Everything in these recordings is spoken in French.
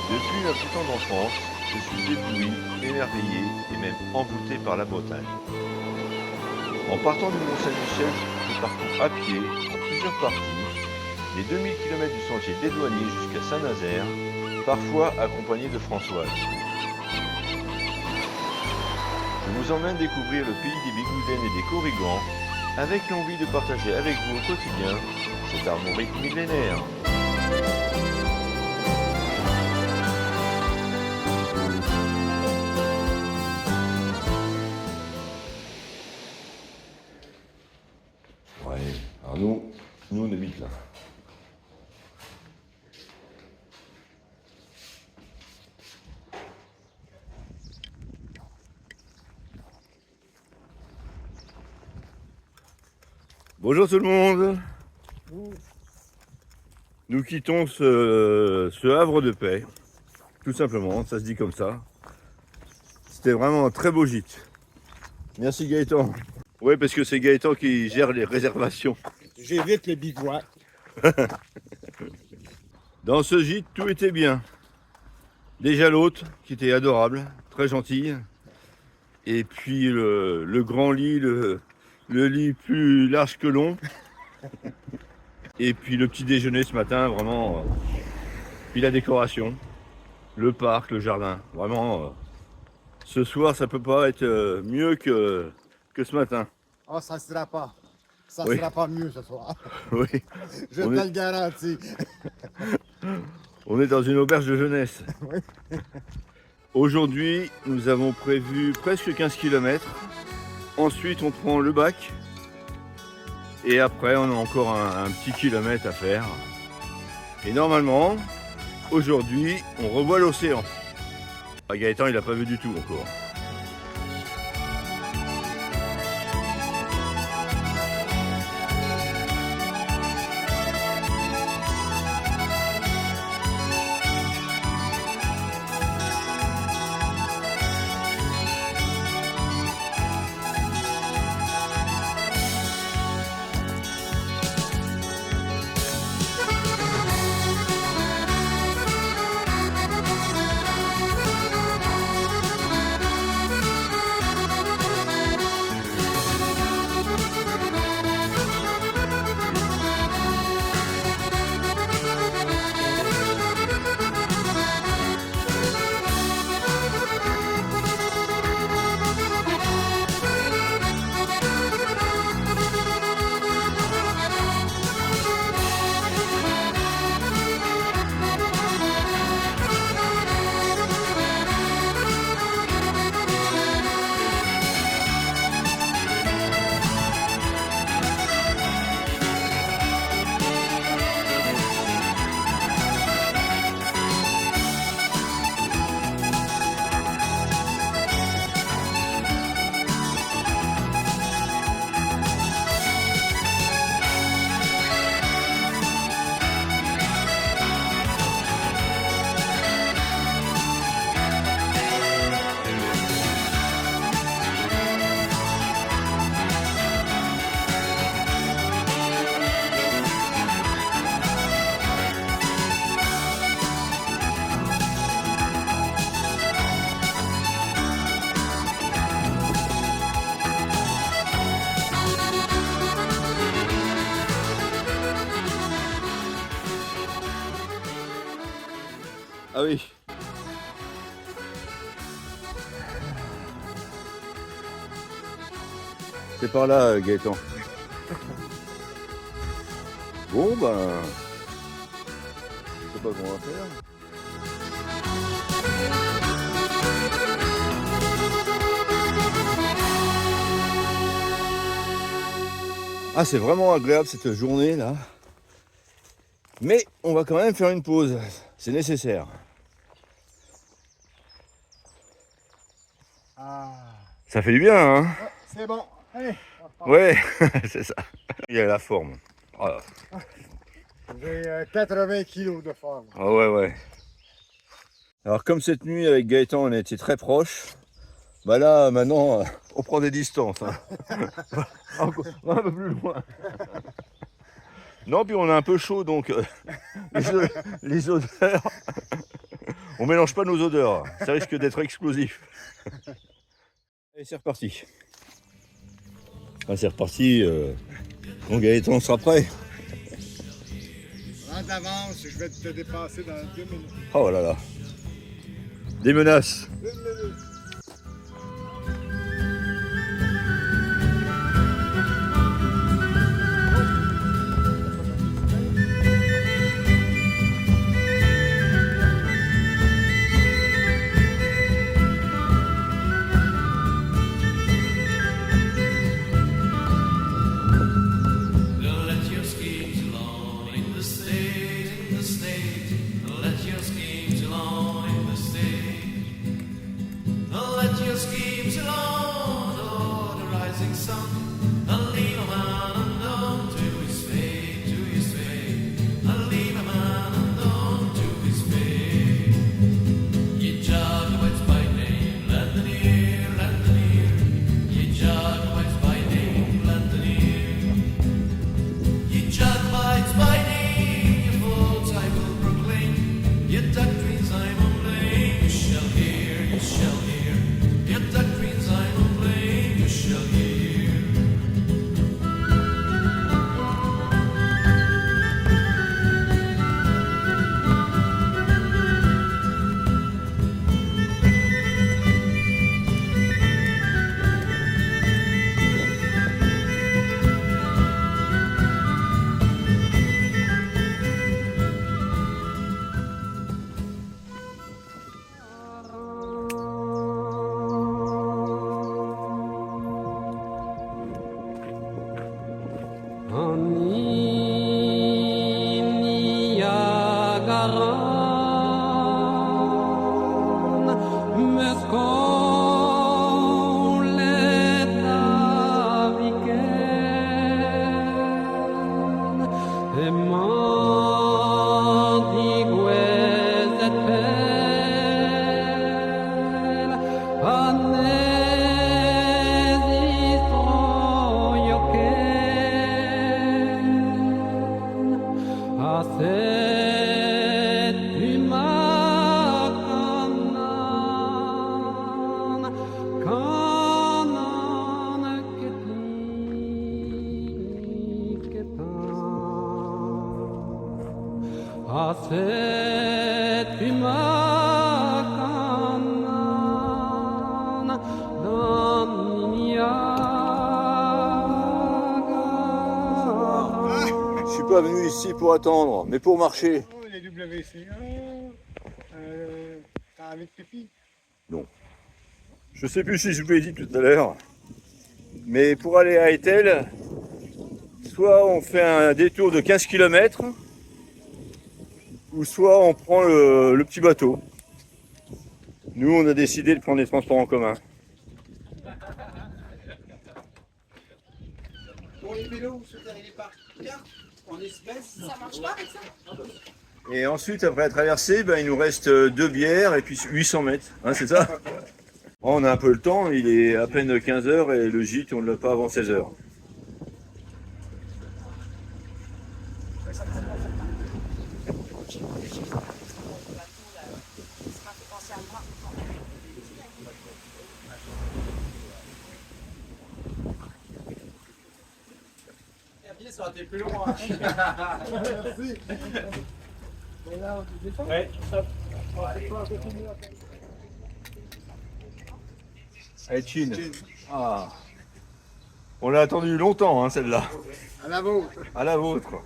Depuis un petit temps d'enfance, je suis ébloui, émerveillé et même envoûté par la Bretagne. En partant du Mont-Saint-Michel, je parcours à pied, en plusieurs parties, les 2000 km du sentier des Douaniers jusqu'à Saint-Nazaire, parfois accompagné de Françoise. Je vous emmène découvrir le pays des Bigoudènes et des Corrigans, avec l'envie de partager avec vous au quotidien cette armorique millénaire. Ouais, alors nous on habite là. Bonjour tout le monde. Nous quittons ce havre de paix, tout simplement, ça se dit comme ça. C'était vraiment un très beau gîte. Merci Gaëtan. Oui, parce que c'est Gaëtan qui gère les réservations. J'évite le bivouac. Dans ce gîte, tout était bien. Déjà l'hôte, qui était adorable, très gentille. Et puis le grand lit, le lit plus large que long. Et puis le petit déjeuner ce matin, vraiment. Puis la décoration, le parc, le jardin. Vraiment, ce soir, ça peut pas être mieux que ce matin. Ah, ça ne sera pas. Ça Oui. sera pas mieux ce soir. Oui, Je On te est- le garantis. on est dans une auberge de jeunesse. Oui. Aujourd'hui, nous avons prévu presque 15 km. Ensuite, on prend le bac. Et après, on a encore un petit kilomètre à faire. Et normalement, aujourd'hui, on revoit l'océan. Ah, Gaëtan, il n'a pas vu du tout encore. Ah oui. C'est par là, Gaëtan. Bon, ben... Je sais pas comment on va faire. Ah, c'est vraiment agréable cette journée là. Mais on va quand même faire une pause. C'est nécessaire. Ah, Ça fait du bien, hein? c'est bon. Allez, Ouais, c'est ça. Il a la forme. Ah, j'ai 80 kilos de forme. ah ouais, ouais. Alors comme cette nuit avec Gaëtan, on a été très proches. Bah là, maintenant, on prend des distances. Hein. Un peu plus loin. Non, puis on a un peu chaud, donc les odeurs, On mélange pas nos odeurs, ça risque d'être explosif. Et c'est reparti. C'est reparti. Mon Gaëtan sera prêt. En d'avance, je vais te dépasser dans 2 minutes. Oh là là. Des menaces. 2 minutes. Je suis pas venu ici pour attendre, mais pour marcher. Oh, les WCA. T'as envie de pipi? Non. Je sais plus si je vous l'ai dit tout à l'heure, mais pour aller à Etel, soit on fait un détour de 15 km, ou soit on prend le petit bateau. Nous, on a décidé de prendre les transports en commun. Pour les vélos, vous souhaitez arriver par carte en espèces? Ça marche pas avec ça? Et ensuite, après la traversée, il nous reste 2 bières et puis 800 mètres. Hein, c'est ça? On a un peu le temps, il est à peine 15h et le gîte, on ne l'a pas avant 16h. Ça aurait été plus long. Hein. Merci. Bon, là, on descend. Ouais, hop. On continue. Allez, Chin. Ah. On l'a attendu longtemps, hein, celle-là. À la vôtre. À la vôtre.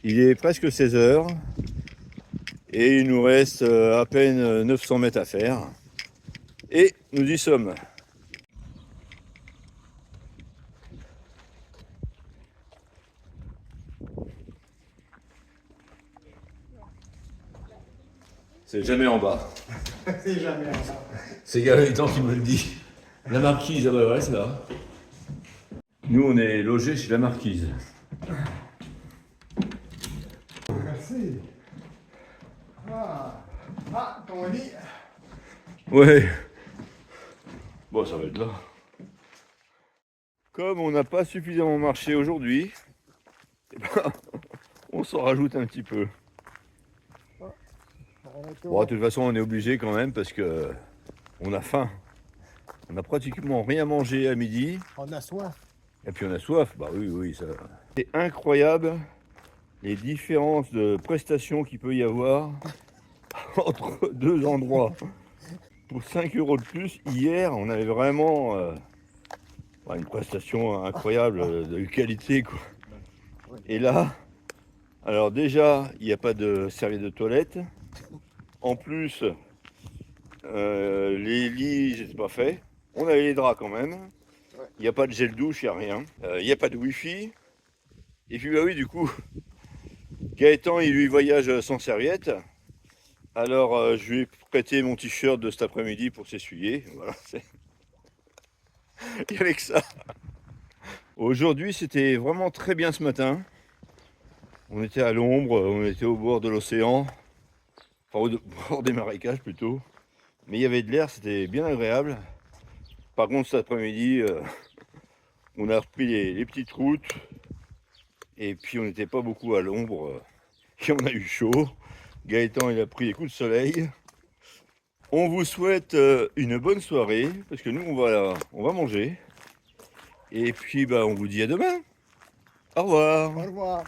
Il est presque 16h et il nous reste à peine 900 mètres à faire. Et nous y sommes. C'est jamais en bas. C'est jamais en bas. C'est Gaëtan qui me le dit. La marquise, ah bah ouais, c'est là. Nous, on est logés chez la marquise. Merci. Ton lit. Ouais. Bon, ça va être là. Comme on n'a pas suffisamment marché aujourd'hui, eh ben, on s'en rajoute un petit peu. On est Bon, de toute façon, on est obligé quand même parce que on a faim. On n'a pratiquement rien mangé à midi. On a soif. Et puis on a soif. Bah oui, oui, ça. C'est incroyable les différences de prestations qu'il peut y avoir entre deux endroits. Pour 5 € de plus, hier, on avait vraiment une prestation incroyable de qualité, quoi. Et là, alors déjà, il n'y a pas de serviette de toilette. En plus, les lits, c'était pas fait. On avait les draps quand même. Il n'y a pas de gel douche, il n'y a rien. Il n'y a pas de wifi. Et puis bah oui, du coup, Gaëtan, il lui voyage sans serviette. Alors je lui ai prêté mon t-shirt de cet après-midi pour s'essuyer. Voilà, il n'y avait que ça. Aujourd'hui, c'était vraiment très bien ce matin. On était à l'ombre, on était au bord de l'océan. Enfin, au bord des marécages plutôt. Mais il y avait de l'air, c'était bien agréable. Par contre, cet après-midi, on a repris les petites routes. Et puis, on n'était pas beaucoup à l'ombre. Et on a eu chaud. Gaëtan, il a pris des coups de soleil. On vous souhaite une bonne soirée. Parce que nous, on va manger. Et puis, bah, on vous dit à demain. Au revoir. Au revoir.